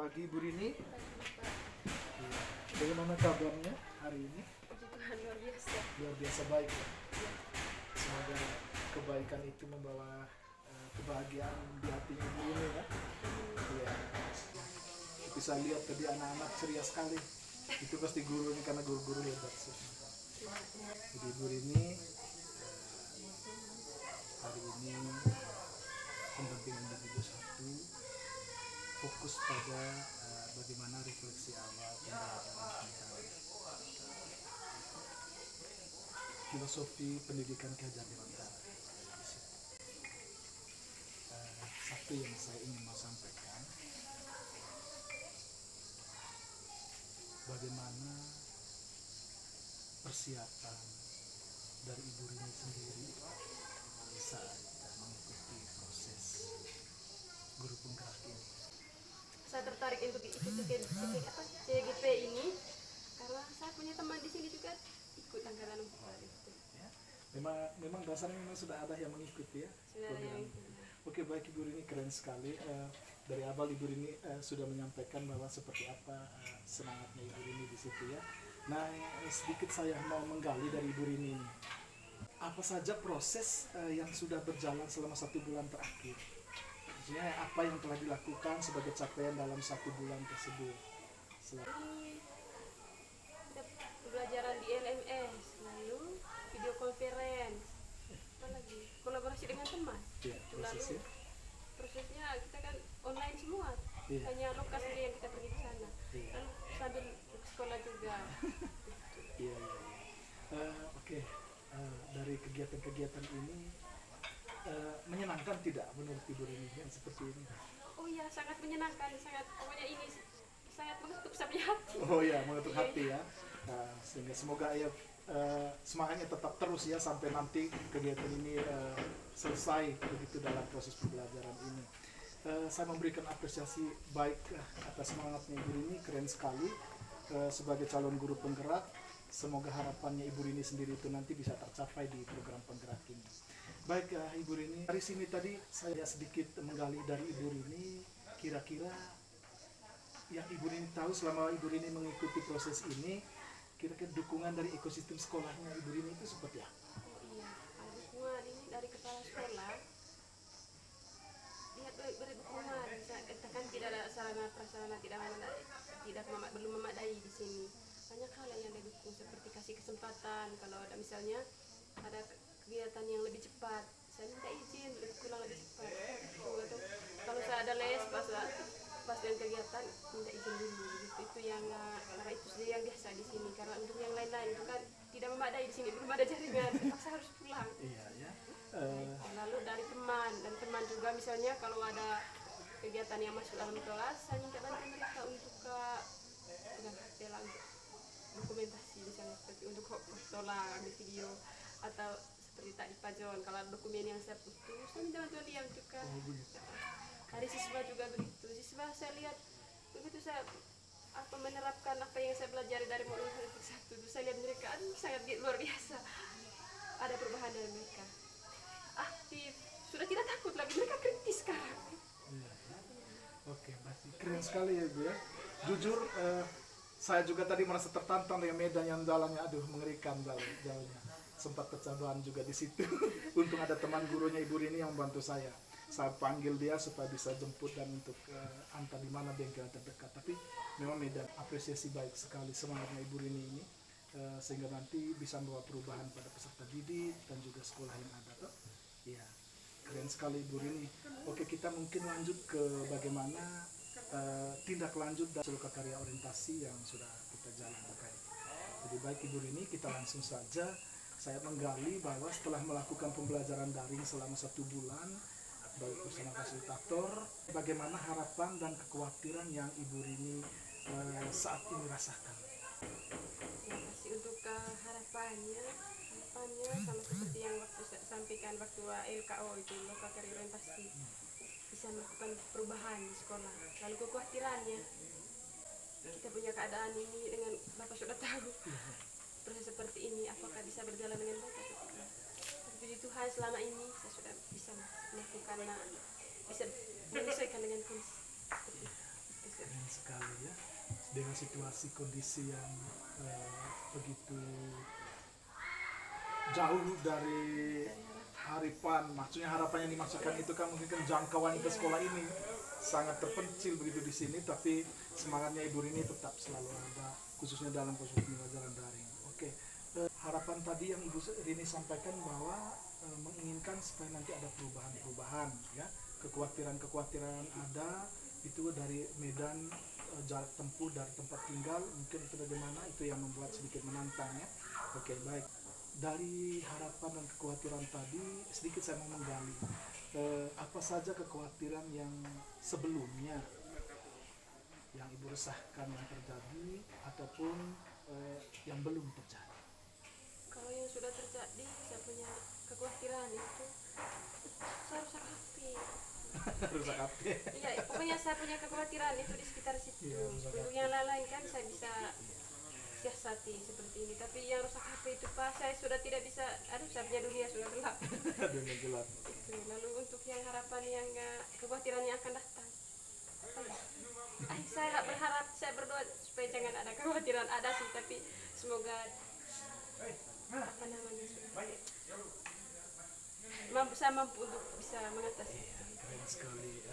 pagi Bu Rini. Pagi, Pak. Iya. Bagaimana kabarnya hari ini? Puji Tuhan, luar biasa. Luar biasa baik ya. Ya. Semoga kebaikan itu membawa kebahagiaan di hatinya Bu Rini ya. Iya. Bisa lihat tadi anak-anak ceria sekali. Itu pasti gurunya karena guru-guru hebat sih. Jadi Bu Rini hari ini pendampingan individu 1 fokus pada bagaimana refleksi awal pembelajaran tentang filosofi pendidikan Ki Hajar Dewantara. Satu yang saya ingin mau sampaikan, bagaimana persiapan dari Ibu Rini sendiri saat mengikuti proses guru penggerak ini. Saya tertarik untuk ikut CGP ini karena saya punya teman di sini juga ikut angkatan 4 itu. Ya, memang dasarnya memang sudah ada yang mengikuti ya. Sudah ada yang ikut. Oke, baik Ibu Rini, keren sekali. Dari awal Ibu Rini sudah menyampaikan bahwa seperti apa semangatnya Ibu Rini di situ ya. Nah, sedikit saya mau menggali dari Ibu Rini ini. Apa saja proses yang sudah berjalan selama 1 bulan terakhir? Maksudnya apa yang telah dilakukan sebagai capaian dalam 1 bulan tersebut? Ini ada pembelajaran di LMS, lalu video conference, apa lagi kolaborasi dengan teman. Ya, prosesnya. Prosesnya kita kan online semua, Iya. hanya lokasi yang kita pergi ke sana. Iya. Lalu sambil sekolah juga. Iya, iya, iya. Oke, dari kegiatan-kegiatan ini menyenangkan tidak menurut Ibu Rini yang seperti ini? Oh iya, sangat menyenangkan, pokoknya ini sangat mengetuk sampai hati. Oh ya, mengetuk hati ya. Sehingga semoga ya semangatnya tetap terus ya sampai nanti kegiatan ini selesai begitu dalam proses pembelajaran ini. Saya memberikan apresiasi baik atas semangatnya Ibu Rini, keren sekali sebagai calon guru penggerak. Semoga harapannya Ibu Rini sendiri itu nanti bisa tercapai di program penggerak ini. Baik Ibu Rini, dari sini tadi saya sedikit menggali dari Ibu Rini, kira-kira yang Ibu Rini tahu selama Ibu Rini mengikuti proses ini, kira-kira dukungan dari ekosistem sekolahnya Ibu Rini itu seperti apa? Oh iya, dukungan ini dari kepala sekolah. Lihat beri dukungan, katakan tidak ada sarana prasarana belum memadai di sini. Banyak hal yang didukung seperti kasih kesempatan kalau ada misalnya ada kegiatan yang lebih cepat, saya minta izin pulang lebih cepat. Atau kalau saya ada les pas dengan kegiatan minta izin dulu gitu. Itu yang karena itu sendiri yang biasa di sini, karena untuk yang lain-lain itu kan tidak memadai di sini, belum ada jaringan, terpaksa harus pulang. Iya ya. Lalu dari teman juga misalnya kalau ada kegiatan yang masuk dalam kelas, saya minta bantu mereka untuk pegang HP lah untuk dokumentasi, misalnya seperti untuk foto lah, ambil video, atau seperti tadi Pak John, kalau ada dokumen yang saya butuh, saya minta bantuan dia juga. Dari siswa juga begitu, siswa saya lihat begitu saya menerapkan apa yang saya pelajari dari modul 1 itu, saya lihat mereka sangat luar biasa, ada perubahan dari mereka, aktif, sudah tidak takut lagi, mereka kritis sekarang. Iya. Oke, berarti keren sekali ya Bu ya. Jujur saya juga tadi merasa tertantang dengan medan yang jalannya, aduh mengerikan jalannya. Sempat pecah ban juga di situ. Untung ada teman gurunya Ibu Rini yang membantu saya. Saya panggil dia supaya bisa jemput dan untuk antar di mana bengkel terdekat. Tapi memang medan apresiasi baik sekali semangatnya Ibu Rini ini, sehingga nanti bisa membawa perubahan pada peserta didik dan juga sekolah yang ada. Toh? Iya, keren sekali Ibu Rini. Oke, kita mungkin lanjut ke bagaimana tindak lanjut dari seluruh karya orientasi yang sudah kita jalankan. Jadi baik Ibu Rini, kita langsung saja. Saya menggali bahwa setelah melakukan pembelajaran daring selama 1 bulan, baik bersama fasilitator, bagaimana harapan dan kekhawatiran yang Ibu Rini saat ini rasakan? Terima kasih untuk harapannya sama seperti yang waktu saya sampaikan waktu LKO itu, lokal karya orientasi, bisa melakukan perubahan di sekolah. Lalu kekhawatirannya, kita punya keadaan ini dengan Bapak sudah tahu proses seperti ini apakah bisa berjalan dengan baik atau tidak. Puji Tuhan selama ini saya sudah bisa melakukan, bisa menyesuaikan dengan kondisi. dengan situasi kondisi yang begitu jauh dari harapan, maksudnya harapan yang dimaksudkan itu kan mungkin kan jangkauan ke sekolah ini sangat terpencil begitu di sini, tapi semangatnya Ibu Rini tetap selalu ada, khususnya dalam proses pembelajaran daring. Oke, harapan tadi yang Ibu Rini sampaikan bahwa menginginkan supaya nanti ada perubahan-perubahan, ya, kekhawatiran-kekhawatiran ada itu dari medan jarak tempuh dari tempat tinggal mungkin itu bagaimana, itu yang membuat sedikit menantang ya. Oke, baik. Dari harapan dan kekhawatiran tadi sedikit saya mau menggali apa saja kekhawatiran yang sebelumnya yang Ibu resahkan yang terjadi ataupun yang belum terjadi. Kalau yang sudah terjadi, saya punya kekhawatiran itu saya rusak HP. Rusak HP. Iya, pokoknya saya punya kekhawatiran itu di sekitar situ. Iya, rusak Untuk HP. yang lain kan saya bisa siasati seperti ini, tapi yang rusak HP itu Pak, saya sudah tidak bisa, aduh saya punya dunia sudah gelap. Dunia gelap. Itu. Lalu untuk yang harapan yang kekhawatiran yang akan datang, saya berharap, saya berdoa supaya jangan ada kekhawatiran, ada sih, tapi semoga apa namanya saya mampu untuk bisa mengatasi. Keren sekali.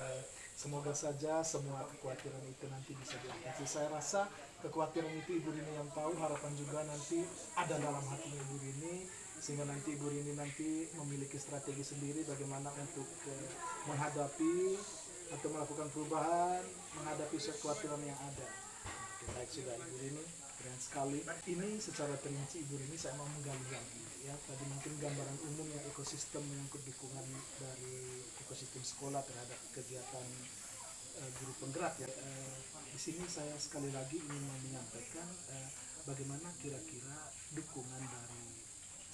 Semoga saja semua kekhawatiran itu nanti bisa diatasi. Saya rasa kekhawatiran itu Ibu Rini yang tahu, harapan juga nanti ada dalam hatinya Ibu Rini, sehingga nanti Ibu Rini nanti memiliki strategi sendiri bagaimana untuk menghadapi atau melakukan perubahan, menghadapi kekhawatiran yang ada. Oke, baik, sudah Ibu Rini, keren sekali. Ini secara terinci Ibu Rini saya mau menggali lagi ya. Tadi mungkin gambaran umum yang ekosistem menyangkut dukungan dari ekosistem sekolah terhadap kegiatan guru penggerak ya. Di sini saya sekali lagi ingin menyampaikan bagaimana kira-kira dukungan dari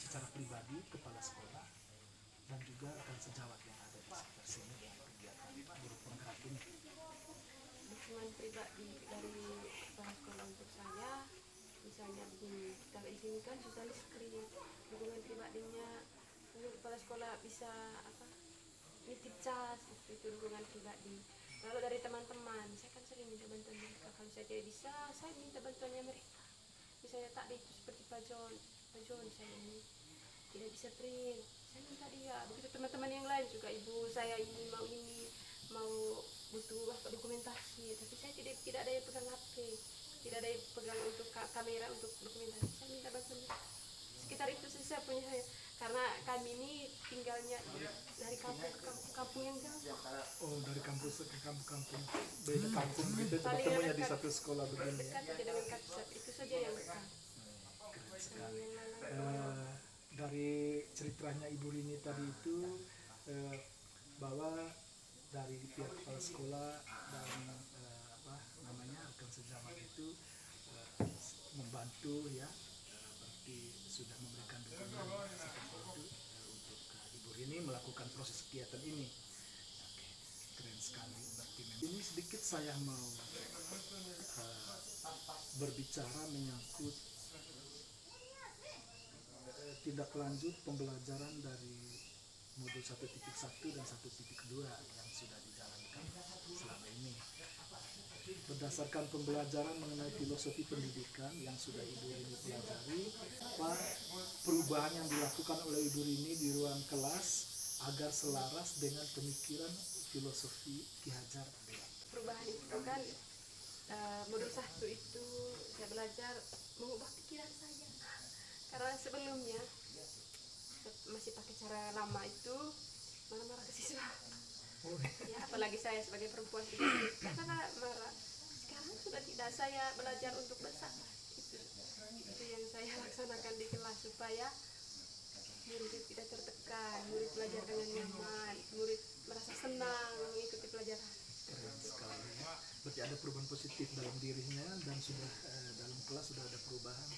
secara pribadi kepala sekolah dan juga rekan sejawat yang ada di sekitar sini dengan kegiatan guru penggerak ini. Dukungan pribadi dari kepala sekolah untuk saya, misalnya begini, kita izinkan sosial screen, dukungan pribadinya untuk kepala sekolah bisa apa, nitip cas, itu dukungan pribadi. Lalu dari teman-teman, saya kan sering minta bantuan mereka, kalau saya tidak bisa, saya minta bantuannya mereka. Misalnya tadi itu seperti Pak John saya ini tidak bisa print, saya minta dia. Begitu teman-teman yang lain juga, ibu saya ini mau butuh apa, dokumentasi, tapi saya tidak ada yang pegang HP, tidak ada yang pegang untuk kamera untuk dokumentasi, saya minta bantuan sekitar itu saya punya saya, karena kami ini tinggalnya dari kampung ke kampung yang jauh. Oh, dari kampus ke kampung, beda kampung gitu, temunya di satu sekolah begini ya. Dekat saja dengan Kapsat, itu saja yang dekat. Keren sekali. Dari ceritanya Ibu Rini tadi itu bahwa dari pihak kepala sekolah dan apa namanya rekan sejawat itu membantu ya, berarti sudah memberikan dukungan seperti itu untuk Ibu Rini melakukan proses kegiatan ini. Oke, keren sekali. Berarti ini sedikit saya mau berbicara menyangkut tindak lanjut pembelajaran dari modul 1.1 dan 1.2 yang sudah dijalankan selama ini. Berdasarkan pembelajaran mengenai filosofi pendidikan yang sudah Ibu Rini pelajari, apa perubahan yang dilakukan oleh Ibu Rini di ruang kelas agar selaras dengan pemikiran filosofi Ki Hajar Dewantara. Perubahan itu kan modul 1 itu saya belajar mengubah pikiran saya, karena sebelumnya masih pakai cara lama itu marah-marah ke siswa. Ya, apalagi saya sebagai perempuan karena marah. Sekarang sudah tidak, saya belajar untuk bersabar. Itu yang saya laksanakan di kelas supaya murid tidak tertekan, murid belajar dengan nyaman, murid merasa senang mengikuti pelajaran. Keren sekali. Berarti ada perubahan positif dalam dirinya dan sudah dalam kelas sudah ada perubahan.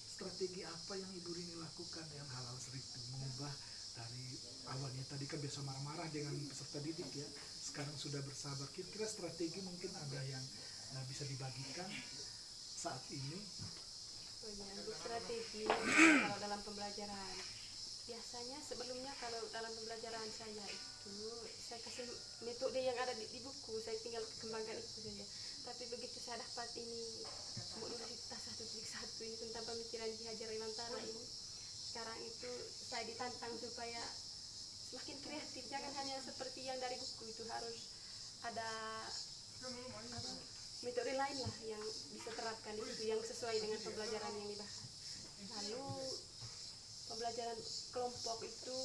Strategi apa yang Ibu Rini lakukan yang hal-hal seperti itu, mengubah dari awalnya tadi kan biasa marah-marah dengan peserta didik ya, sekarang sudah bersabar. Kira-kira strategi mungkin ada yang bisa dibagikan saat ini? Oh ya, untuk strategi kalau dalam pembelajaran biasanya sebelumnya kalau dalam pembelajaran saya itu saya kasih metode yang ada di buku, saya tinggal kembangkan itu saja. Tapi begitu saya dapat ini modul kita 1.1 ini tentang pemikiran Ki Hajar Dewantara ini, sekarang itu saya ditantang supaya semakin kreatif, jangan hanya seperti yang dari buku, itu harus ada metode lain lah yang bisa terapkan di situ yang sesuai dengan pembelajaran yang dibahas. Lalu pembelajaran kelompok itu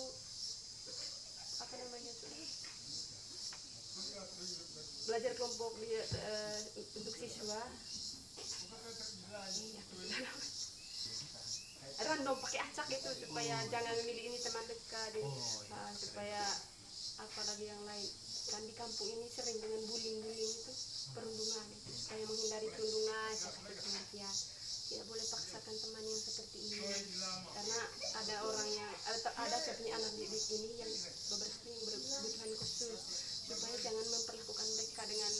apa namanya tuh, belajar kelompok untuk siswa random pakai acak itu supaya jangan memilih ini teman dekat supaya apalagi yang lain. Kan di kampung ini sering dengan bullying itu, perundungan itu, supaya menghindari perundungan saya kasih pengertian. Tidak boleh paksakan teman yang seperti ini, karena ada orang yang ada seperti anak didik ini yang beberapa yang berkebutuhan khusus, supaya jangan memperlakukan mereka dengan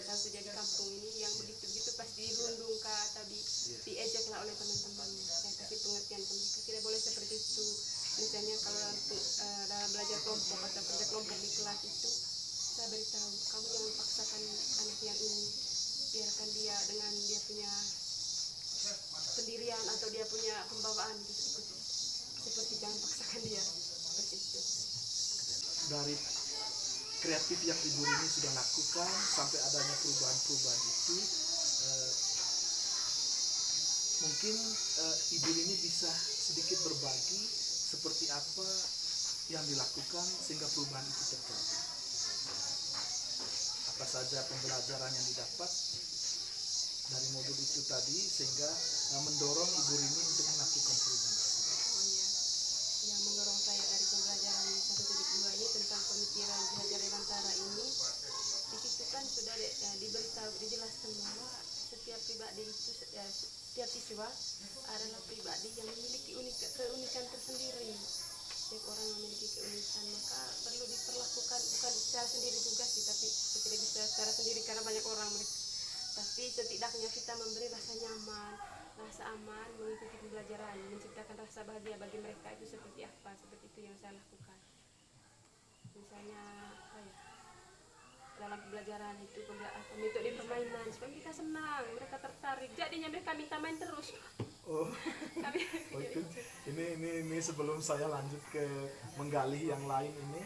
kalau jadi kampung ini yang begitu pasti dirundung atau diejek lah oleh teman-temannya. Saya kasih pengertian ke mereka, tidak boleh seperti itu. Misalnya kalau dalam belajar kelompok atau kerja kelompok di kelas itu, saya beritahu kamu jangan paksakan anak yang ini, biarkan dia dengan dia punya pendirian atau dia punya pembawaan gitu, seperti jangan paksakan dia seperti itu. Dari kreatif yang Ibu Rini sudah lakukan sampai adanya perubahan-perubahan itu, mungkin Ibu Rini bisa sedikit berbagi seperti apa yang dilakukan sehingga perubahan itu terjadi. Apa saja pembelajaran yang didapat dari modul itu tadi sehingga mendorong Ibu Rini untuk melakukan perubahan tersebut. Oh iya, yang mendorong saya dari pembelajaran 1.2 ini tentang pemikiran Ki Hajar Dewantara ini, di situ kan sudah diberitahu, dijelaskan bahwa setiap pribadi itu, setiap siswa adalah pribadi yang memiliki keunikan tersendiri. Setiap orang memiliki keunikan, maka perlu diperlakukan bukan secara sendiri juga sih, tapi tidak bisa secara sendiri karena banyak orang mereka. Tapi setidaknya kita memberi rasa nyaman, rasa aman mengikuti pembelajaran, menciptakan rasa bahagia bagi mereka. Itu seperti apa? Seperti itu yang saya lakukan. Misalnya dalam pembelajaran itu metode permainan supaya mereka senang, mereka tertarik, jadinya mereka minta main terus. Oh, ini sebelum saya lanjut ke menggali yang lain ini,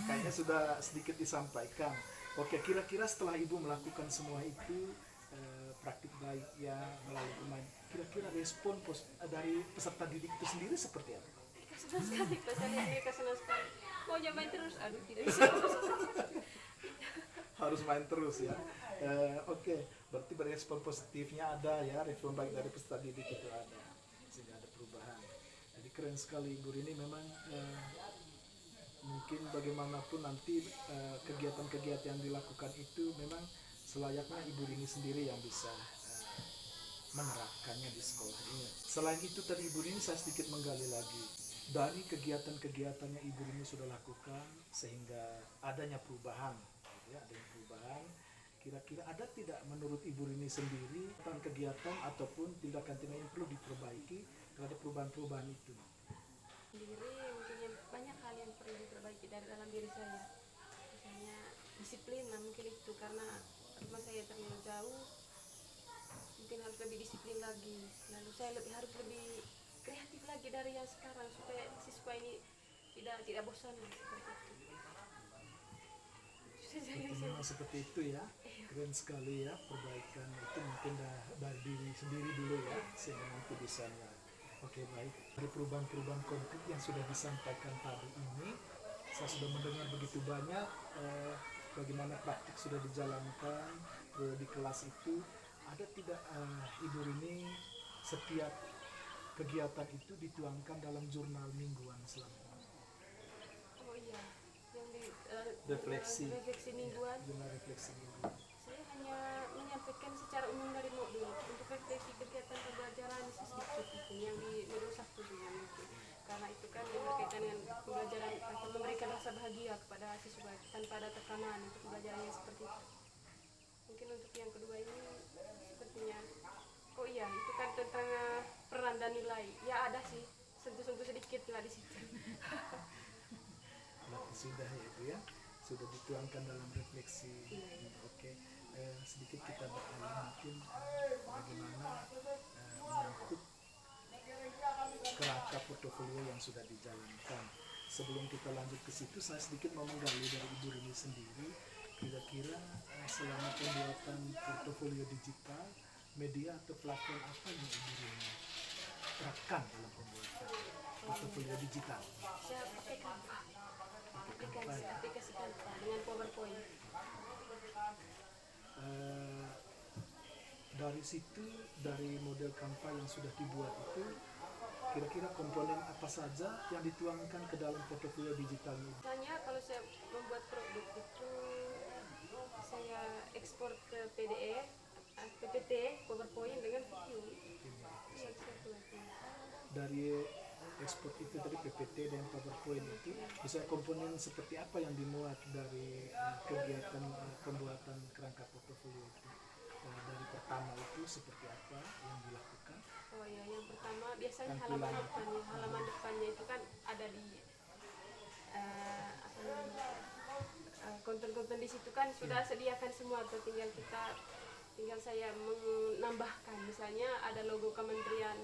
kayaknya sudah sedikit disampaikan. Oke, kira-kira setelah Ibu melakukan semua itu, praktik baik ya melalui pemain, kira-kira respon dari peserta didik itu sendiri seperti apa? Senang sekali, saya lihat mereka senang sekali. Maunya main terus, aduh tidak bisa. Harus main terus ya. Oke, berarti respon positifnya ada ya, respon baik dari peserta didik itu ada, sehingga ada perubahan. Jadi keren sekali Ibu Rini, memang mungkin bagaimanapun nanti kegiatan-kegiatan yang dilakukan itu memang selayaknya Ibu Rini sendiri yang bisa menerapkannya di sekolah ini. Selain itu tadi Ibu Rini saya sedikit menggali lagi dari kegiatan-kegiatan yang Ibu Rini sudah lakukan sehingga adanya perubahan. Ya, adanya perubahan. Kira-kira ada tidak menurut Ibu Rini sendiri tentang kegiatan ataupun tindakan-tindakan yang perlu diperbaiki terhadap perubahan-perubahan itu? Sendiri mungkin banyak hal yang perlu diperbaiki dari dalam diri saya. Misalnya disiplin lah mungkin itu, karena rumah saya terlalu jauh, mungkin harus lebih disiplin lagi. Lalu saya harus lebih kreatif lagi dari yang sekarang supaya siswa ini tidak bosan lah, seperti itu. Memang seperti itu ya, keren sekali ya, perbaikan itu mungkin dari diri sendiri dulu ya, sehingga nanti bisa ya. Oke, baik, dari perubahan-perubahan konkret yang sudah disampaikan tadi ini, saya sudah mendengar begitu banyak bagaimana praktik sudah dijalankan di kelas itu. Ada tidak Ibu Rini setiap kegiatan itu dituangkan dalam jurnal mingguan selama ini? Oh iya, yang di refleksi mingguan. Jurnal refleksi mingguan. Saya hanya menyampaikan secara umum dari modul. Untuk refleksi kegiatan pembelajaran sedikit itu yang di modul 1 juga itu. Karena itu kan berkaitan dengan pembelajaran akan memberikan rasa bahagia kepada siswa tanpa ada tekanan, itu pembelajarannya seperti itu. Mungkin untuk yang kedua ini sepertinya, oh iya itu kan tentang peran dan nilai. Ya ada sih, sentuh-sentuh sedikit lah di situ. Berarti sudah ya Ibu ya, sudah dituangkan dalam refleksi. Oke. Sedikit kita beralih mungkin bagaimana menyangkut kerangka portofolio yang sudah dijalankan. Sebelum kita lanjut ke situ, saya sedikit mau menggali dari Ibu Rini sendiri. Kira-kira selama pembuatan portofolio digital, media atau platform apa yang Ibu Rini terapkan dalam pembuatan portofolio digital? Saya pakai Canva, aplikasi Canva dengan PowerPoint. Dari situ, dari model Canva yang sudah dibuat itu, kira-kira komponen apa saja yang dituangkan ke dalam portofolio digital ini? Misalnya kalau saya membuat produk itu, saya ekspor ke PDF, PPT, PowerPoint dengan video. Iya, saya buat. Dari ekspor itu tadi PPT dan PowerPoint itu, misalnya komponen seperti apa yang dimuat dari kegiatan pembuatan kerangka portofolio itu? Dari pertama itu seperti apa yang dilakukan? Oh ya, yang pertama biasanya Tampilan. halaman depannya itu kan ada di apa namanya, konten-konten di situ kan sudah sediakan semua tuh, tinggal saya menambahkan. Misalnya ada logo Kementerian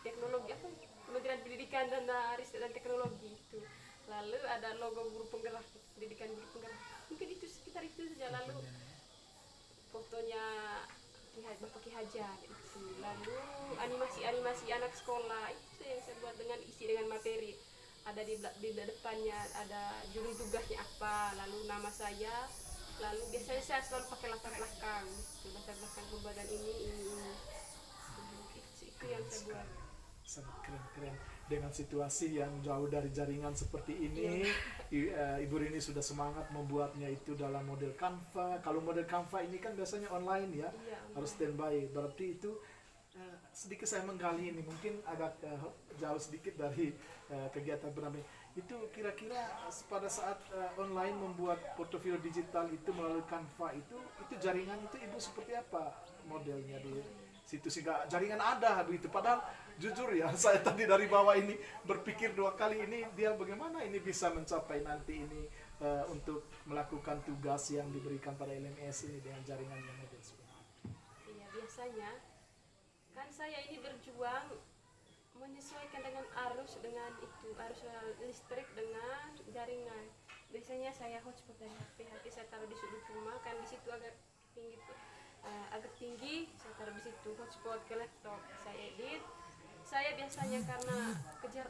Teknologi apa? Kementerian Pendidikan dan Riset dan Teknologi itu. Lalu ada logo guru penggerak, pendidikan guru penggerak. Mungkin itu sekitar itu saja. Lalu fotonya Bapak Ki Hajar itu. Lalu animasi anak sekolah itu yang saya buat dengan isi dengan materi. Ada di depannya ada judul tugasnya apa, lalu nama saya, lalu biasanya saya selalu pakai latar belakang pembuatan ini. Itu yang saya buat. Sangat keren-keren. Dengan situasi yang jauh dari jaringan seperti ini, Ibu Rini sudah semangat membuatnya itu dalam model Canva. Kalau model Canva ini kan biasanya online ya, harus standby. Berarti itu sedikit saya menggali ini, mungkin agak jauh sedikit dari kegiatan bernama itu. Kira-kira pada saat online membuat portofolio digital itu melalui Canva itu jaringan itu Ibu seperti apa modelnya di situ, sehingga jaringan ada begitu? Padahal jujur ya, saya tadi dari bawah ini berpikir 2 kali ini dia bagaimana ini bisa mencapai nanti ini untuk melakukan tugas yang diberikan pada LMS ini dengan jaringan yang model seperti itu. Iya, biasanya kan saya ini berjuang menyesuaikan dengan arus listrik dengan jaringan. Biasanya saya hotspot dari HP saya taruh di sudut rumah, kan di situ agak tinggi, saya taruh di situ hotspot ke laptop, saya edit. Saya biasanya karena kejar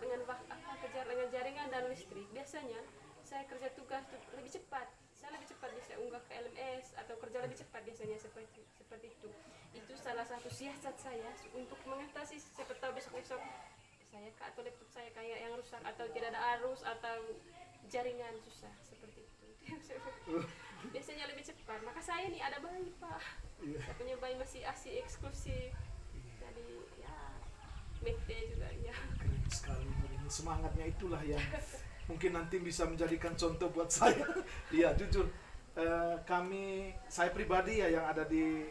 dengan jaringan dan listrik, biasanya saya kerja tugas lebih cepat. Saya lebih cepat bisa unggah ke LMS atau kerja lebih cepat biasanya seperti itu. Itu salah satu siasat saya untuk mengatasi, siapa tahu besok-besok saya atau laptop saya kayak yang rusak atau tidak ada arus atau jaringan susah seperti itu. Biasanya lebih cepat. Maka saya nih ada bayi Pak. Saya punya bayi masih ASI eksklusif. Jadi ya mete juga ya. Keren sekali Bu Rini. Semangatnya itulah yang mungkin nanti bisa menjadikan contoh buat saya. Iya, jujur saya pribadi ya yang ada di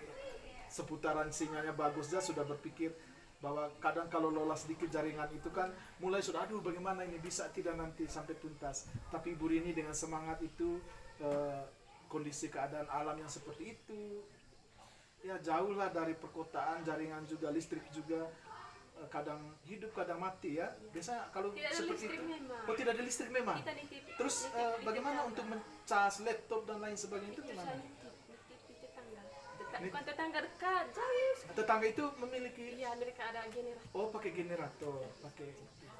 seputaran sinyalnya bagus ya sudah berpikir bahwa kadang kalau lolos sedikit jaringan itu kan mulai sudah aduh bagaimana ini bisa tidak nanti sampai tuntas. Tapi Bu Rini dengan semangat itu, kondisi keadaan alam yang seperti itu ya jauhlah dari perkotaan, jaringan juga, listrik juga kadang hidup kadang mati ya. Biasanya kalau Tidak ada seperti listrik itu memang. tidak ada listrik memang. Kita nitip. Terus bagaimana untuk mencas laptop dan lain sebagainya itu Itu gimana? saya nitip di tetangga. Bukan tetangga dekat, jauh. Tetangga itu memiliki Iya, mereka ada generator. pakai generator, pakai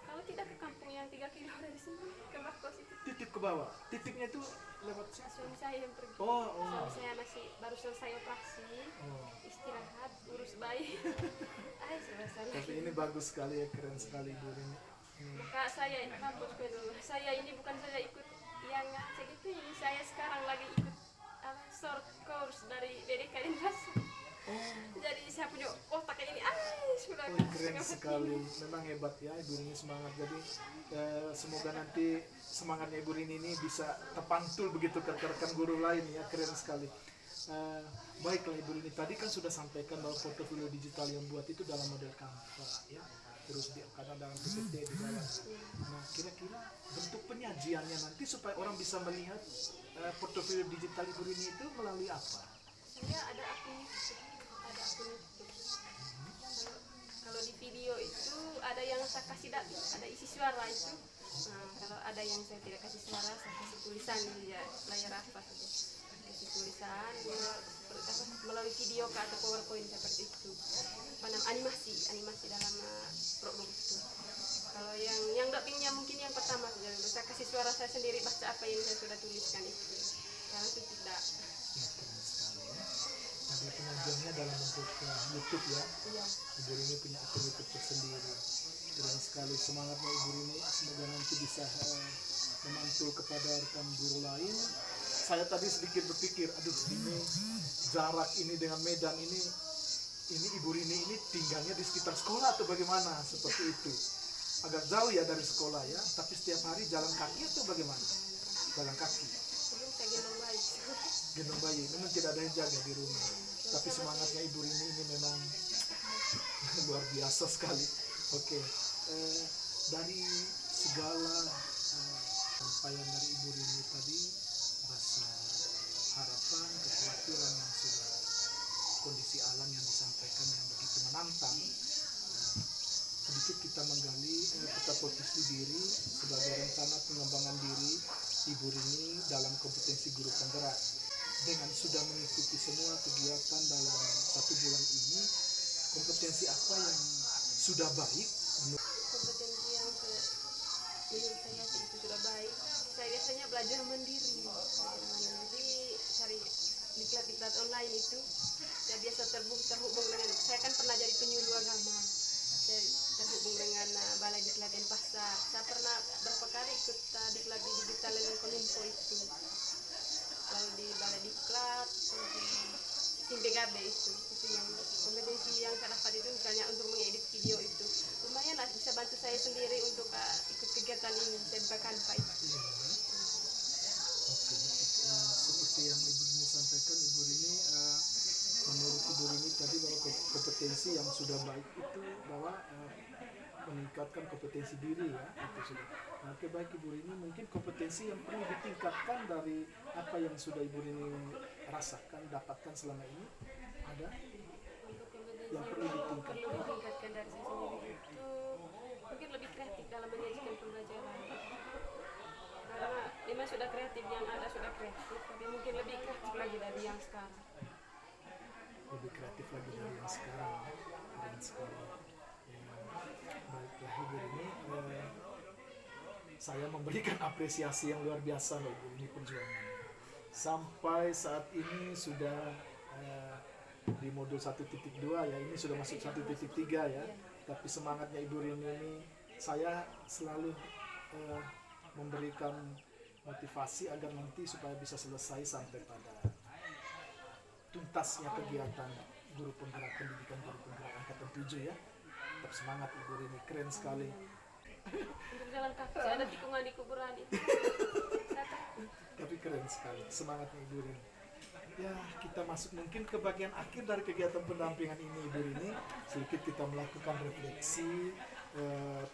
Kalau tidak ke kampung yang 3 kilo dari sini, ke Bakos itu. titip ke bawah. Titipnya itu lewat siapa? Suami saya yang pergi. Oh. Suami saya masih baru selesai operasi, istirahat, urus bayi. Tapi ini bagus sekali ya, keren sekali Bu Rini. Maka saya kampus dulu. Saya ini bukan saja ikut yang segitu ini, saya sekarang lagi ikut short course dari BDK Indonesia. Jadi saya punya otak ini sudah Keren sekali, memang hebat ya Ibu Rini, semangat. Jadi semoga nanti semangatnya Ibu Rini ini bisa terpantul begitu ke rekan guru lain ya, keren sekali. Baiklah Ibu Rini, tadi kan sudah sampaikan bahwa portofolio digital yang buat itu dalam model Canva ya, terus kadang dalam PPT di bawah. Nah kira-kira bentuk penyajiannya nanti supaya orang bisa melihat portofolio digital Ibu Rini itu melalui apa? Saya ada akun YouTube, ada akun YouTube. Kalau di video itu ada yang saya kasih ada isi suara itu. Nah, kalau ada yang saya tidak kasih suara, saya kasih tulisan di layar apa saja. Kasih tulisan melalui video ke atau PowerPoint seperti itu. Animasi dalam program itu. Kalau yang dapingnya mungkin yang pertama saja dulu. Saya kasih suara saya sendiri baca apa yang saya sudah tuliskan itu. Kalau itu tidak. Ya, keren sekali ya. Tadi penyajiannya dalam bentuk YouTube ya. Iya. Ibu Rini punya akun YouTube tersendiri. Keren sekali semangatnya Ibu Rini. Semoga nanti bisa memantul kepada rekan guru lain. Saya tadi sedikit berpikir, aduh ini jarak ini dengan Medan ini Ibu Rini ini tinggalnya di sekitar sekolah atau bagaimana seperti itu. Agak jauh ya dari sekolah ya, tapi setiap hari jalan kaki atau bagaimana? Jalan kaki. Belum saya gendong bayi. Gendong bayi, memang tidak ada yang jaga di rumah. Tapi semangatnya Ibu Rini ini memang luar biasa sekali. Oke, dari segala sampaian dari Ibu Rini tadi, rasa harapan, kekhawatiran yang sudah kondisi alam yang disampaikan yang begitu menantang, sedikit kita menggali kita posisi diri sebagai rencana pengembangan diri Ibu Rini dalam kompetensi guru penggerak. Dengan sudah mengikuti semua kegiatan dalam 1 bulan ini, kompetensi apa yang sudah baik? Kompetensi yang menurut saya sih itu sudah baik. Saya biasanya belajar mandiri, cari diklat online itu. Saya biasa terhubung dengan, saya kan pernah jadi penyuluh agama. Saya terhubung dengan Balai Diklat Denpasar. Saya pernah berapa kali ikut diklat di digital dengan Kominfo itu. Lalu di Balai Diklat, tim BKB itu yang kompetensi yang saya dapat itu misalnya untuk mengedit video itu. Lumayan lah bisa bantu saya sendiri untuk ikut kegiatan ini. Saya buka Canva itu. Oke, seperti yang Ibu Rini sampaikan, Ibu Rini menurut Ibu Rini tadi bahwa kompetensi yang sudah baik itu bahwa meningkatkan kompetensi diri ya, itu sudah. Nah, baik Ibu Rini, mungkin kompetensi yang perlu ditingkatkan dari apa yang sudah Ibu Rini rasakan, dapatkan selama ini, ada Untuk kompetensi yang perlu ditingkatkan. perlu ditingkatkan dari saya sendiri itu mungkin lebih kreatif dalam menyajikan pembelajaran. Karena memang sudah kreatif, yang ada sudah kreatif, tapi mungkin lebih kreatif lagi dari yang sekarang. Lebih kreatif lagi dari yang sekarang ya. Keren sekali ya. Baiklah Ibu Rini, saya memberikan apresiasi yang luar biasa loh Ibu Rini perjuangan sampai saat ini sudah di modul 1.2 ya, ini sudah masuk 1.3 ya. Tapi semangatnya Ibu Rini ini saya selalu memberikan motivasi agar nanti supaya bisa selesai sampai pada tuntasnya kegiatan guru penggerak pendidikan guru penggerak angkatan 7 ya. Tetap semangat Ibu Rini, keren sekali. Untuk jalan kaki, saya ada tikungan di kuburan itu. Tapi keren sekali semangatnya Ibu Rini. Ya, kita masuk mungkin ke bagian akhir dari kegiatan pendampingan ini Ibu Rini. Sedikit kita melakukan refleksi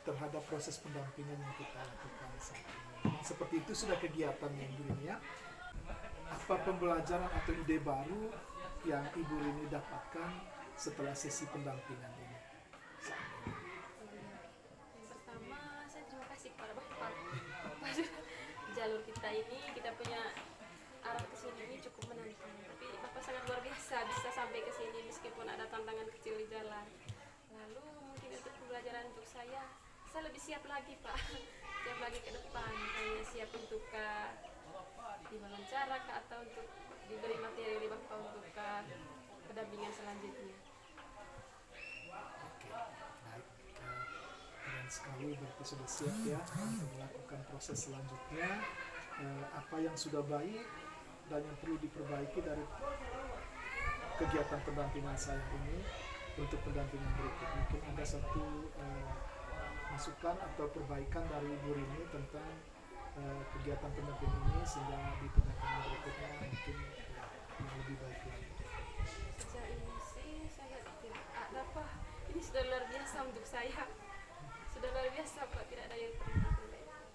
terhadap proses pendampingan yang kita lakukan saat ini. Seperti itu sudah kegiatannya Ibu Rini ya. Apa pembelajaran atau ide baru yang Ibu Rini dapatkan setelah sesi pendampingan ini? Yang pertama, saya terima kasih kepada Bapak. Jalur kita ini, kita punya arah ke sini ini cukup menantang. Tapi Bapak sangat luar biasa bisa sampai ke sini meskipun ada tantangan kecil di jalan. Lalu mungkin untuk pembelajaran untuk saya lebih siap lagi Pak. Siap lagi ke depan. Saya siap untuk diwawancara atau untuk diberi materi oleh Bapak untuk pendampingan selanjutnya. Oke, baik. Keren sekali, berarti sudah siap ya untuk melakukan proses selanjutnya. Apa yang sudah baik dan yang perlu diperbaiki dari kegiatan pendampingan saya ini untuk pendampingan berikut. Mungkin ada satu masukan atau perbaikan dari Ibu Rini tentang kegiatan pendampingan ini sehingga di pendampingan berikutnya mungkin yang lebih baik lagi. biasa untuk saya. Sudah luar biasa Pak, tidak ada yang pernah.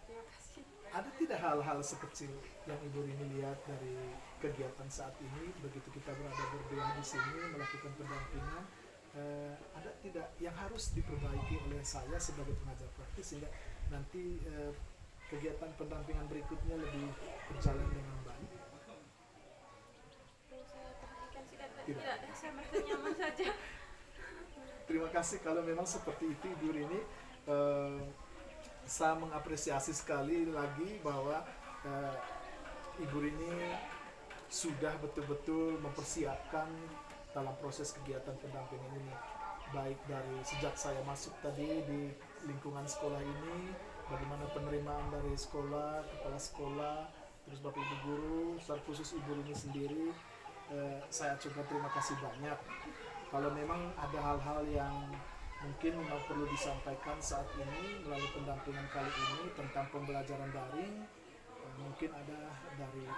Terima kasih. Ada tidak hal-hal sekecil yang Ibu Rini lihat dari kegiatan saat ini begitu kita berada berdua di sini melakukan pendampingan, ada tidak yang harus diperbaiki oleh saya sebagai pengajar praktis sehingga nanti kegiatan pendampingan berikutnya lebih berjalan dengan baik? Yang saya perhatikan sih Tidak. tidak, saya merasa nyaman saja. Terima kasih kalau memang seperti itu Ibu Rini. Saya mengapresiasi sekali lagi bahwa Ibu Rini sudah betul-betul mempersiapkan dalam proses kegiatan pendampingan ini, baik dari sejak saya masuk tadi di lingkungan sekolah ini, bagaimana penerimaan dari sekolah, kepala sekolah, terus Bapak Ibu guru, secara khusus Ibu Rini sendiri, saya coba terima kasih banyak. Kalau memang ada hal-hal yang mungkin memang perlu disampaikan saat ini melalui pendampingan kali ini tentang pembelajaran daring, mungkin ada dari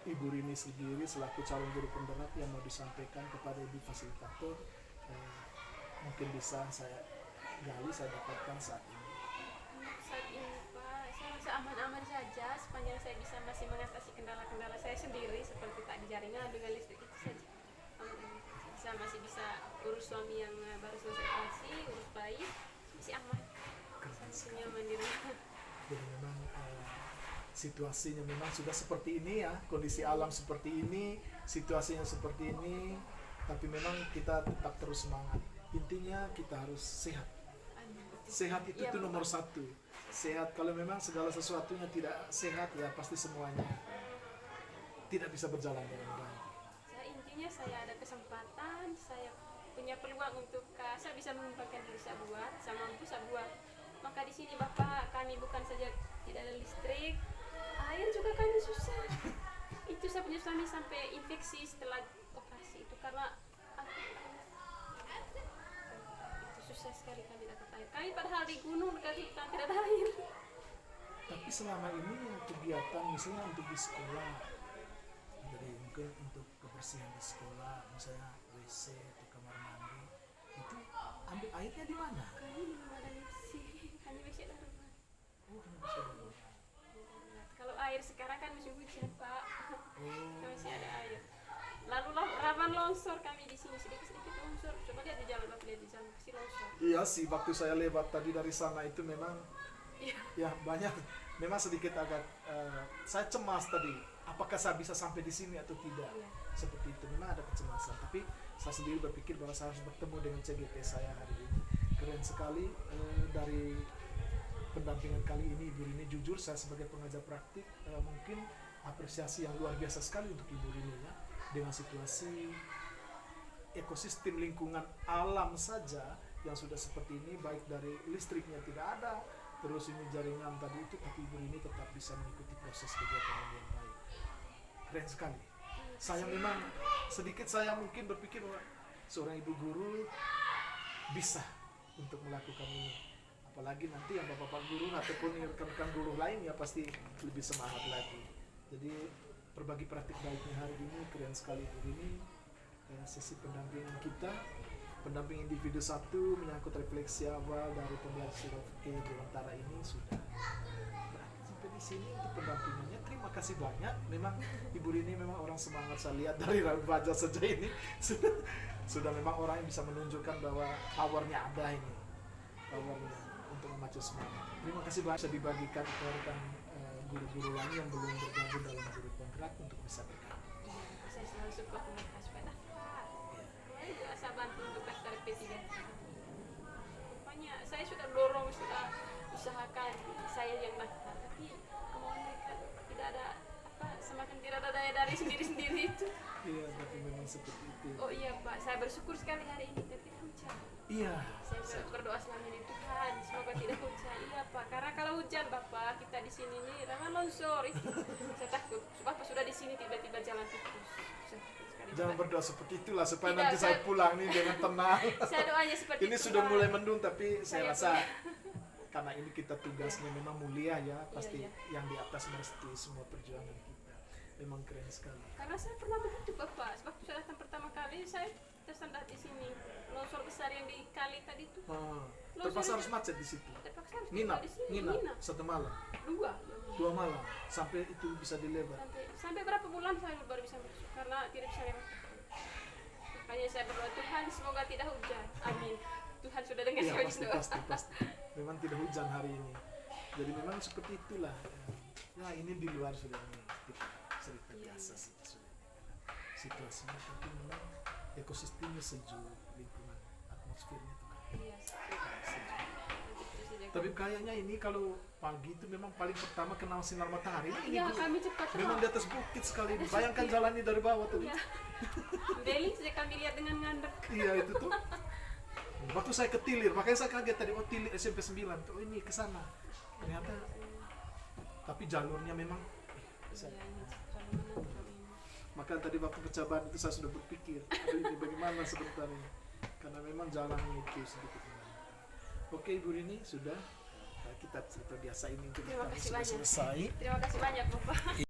Ibu Rini sendiri selaku calon guru pemberat yang mau disampaikan kepada Ibu Fasilitator, mungkin bisa saya gali, saya dapatkan saat ini. Saat ini Pak, saya rasa aman-aman saja sepanjang saya bisa masih mengatasi kendala-kendala saya sendiri seperti tadi jaringan dengan listrik itu saja. Saya masih bisa urus suami yang baru selesai operasi, urus bayi, masih aman. Saya masih nyaman di rumah. Jadi memang situasinya memang sudah seperti ini ya, kondisi alam seperti ini, situasinya seperti ini, tapi memang kita tetap terus semangat. Intinya kita harus sehat. Sehat itu Iya, tuh nomor satu. Sehat, kalau memang segala sesuatunya tidak sehat ya pasti semuanya tidak bisa berjalan dengan baik. Intinya saya ada kesempatan, saya punya peluang untuk saya bisa mengembangkan diri saya buat, saya mampu saya buat. Maka di sini Bapak, kami bukan saja tidak ada listrik, air juga kami susah. Itu saya punya suami sampai infeksi setelah operasi itu karena itu susah sekali kami dapat air. Kami padahal di gunung dekat hutan tidak ada air. Tapi selama ini kegiatan misalnya untuk di sekolah, jadi mungkin untuk kebersihan di sekolah, misalnya WC atau kamar mandi, itu ambil airnya di mana? Kami belum ada WC, hanya WC darurat. Oh, hanya bisa di luar. Kalau air sekarang kan musim hujan Pak, Oh, masih ada air. Lalu rawan longsor kami di sini sedikit-sedikit longsor. Coba lihat di jalan, Bapak lihat di jalan pasti longsor. iya sih, waktu saya lewat tadi dari sana itu memang Iya. ya banyak, memang sedikit agak saya cemas tadi. Apakah saya bisa sampai di sini atau tidak? Iya. Seperti itu, memang ada kecemasan. Tapi saya sendiri berpikir bahwa saya harus bertemu dengan CGP saya hari ini. Keren sekali dari pendampingan kali ini Ibu Rini. Jujur saya sebagai pengajar praktik mungkin apresiasi yang luar biasa sekali untuk Ibu Rini ya. Dengan situasi ekosistem lingkungan alam saja yang sudah seperti ini, baik dari listriknya tidak ada, terus ini jaringan tadi itu, tapi Ibu Rini tetap bisa mengikuti proses kegiatan yang baik. Keren sekali. Saya memang sedikit saya mungkin berpikir bahwa seorang ibu guru bisa untuk melakukan ini. Apalagi nanti yang bapak-bapak guru ataupun rekan-rekan guru lain ya pasti lebih semangat lagi. Jadi berbagi praktik baiknya hari ini keren sekali Ibu Rini. Sesi pendampingan kita, pendamping individu 1 menyangkut refleksi awal dari pembelajaran fikih Delantara ini sudah berakhir sampai di sini untuk pendampingannya. Terima kasih banyak. Memang Ibu Rini memang orang semangat, saya lihat dari wajah saja ini sudah memang orang yang bisa menunjukkan bahwa powernya ada ini, powernya untuk memacu semangat. Terima kasih banyak bisa dibagikan ke rekan guru-guru lain yang belum bergabung dalam guru kontrak untuk bisa bergabung. Saya selalu support mereka supaya daftar. Saya juga saya bantu untuk daftar P3. Pokoknya saya sudah dorong, sudah usahakan saya yang daftar, tapi kemauan mereka tidak ada semakin tidak ada daya dari sendiri-sendiri itu. Iya, tapi memang seperti itu. Oh iya Pak, saya bersyukur sekali hari ini tapi hujan. Iya. Saya berdoa selama ini Tuhan semoga tidak hujan. Iya Pak, karena kalau hujan Bapak kita di sini nih rawan longsor itu. Saya takut. Bapak sudah di sini tiba-tiba jalan putus. Saya takut sekali. Jangan berdoa seperti itulah supaya Tidak, nanti saya saya- pulang nih dengan tenang. Saya doanya seperti Ini itu, sudah Pak. mulai mendung tapi saya Saya rasa karena ini kita tugasnya memang mulia ya, pasti iya. yang di atas merestui semua perjuangan kita. Memang keren sekali. Karena saya pernah begitu Bapak. Sebab saya datang pertama kali saya tersendat di sini. Longsor besar yang di kali tadi tuh. Terpaksa harus macet di situ. Terpaksa harus Nginap, tinggal di sini. nginap satu malam, Dua. 2 malam sampai itu bisa dilebar. Sampai berapa bulan saya baru bisa masuk karena tidak bisa lewat. Makanya saya berdoa Tuhan semoga tidak hujan. Amin. Tuhan sudah dengar Iya saya pasti. Memang tidak hujan hari ini. Jadi memang seperti itulah. Ya ini di luar sudah ini kita cerita biasa sih sudah. Situasinya tapi memang ekosistemnya sejuk, lingkungan atmosfernya itu kan Iya. sejuk. Tapi kayaknya ini kalau pagi itu memang paling pertama kenal sinar matahari. Ini Iya, Bu. kami cepat. Memang di atas bukit sekali. Bayangkan jalannya dari bawah tadi. Iya. Deli saya kami lihat dengan ngandek. Iya itu tuh. Waktu saya ke Tilir, makanya saya kaget tadi, oh Tilir SMP 9, oh ini ke sana. Ternyata tapi jalurnya memang Iya, ini terlalu menantang ini. maka tadi waktu percobaan itu saya sudah berpikir, aduh ini bagaimana sebenarnya. Karena memang jalannya itu sedikit menantang. Oke Ibu Rini sudah kita cerita biasa ini untuk Terima kita kasih sudah banyak. selesai. Terima kasih banyak Bapak.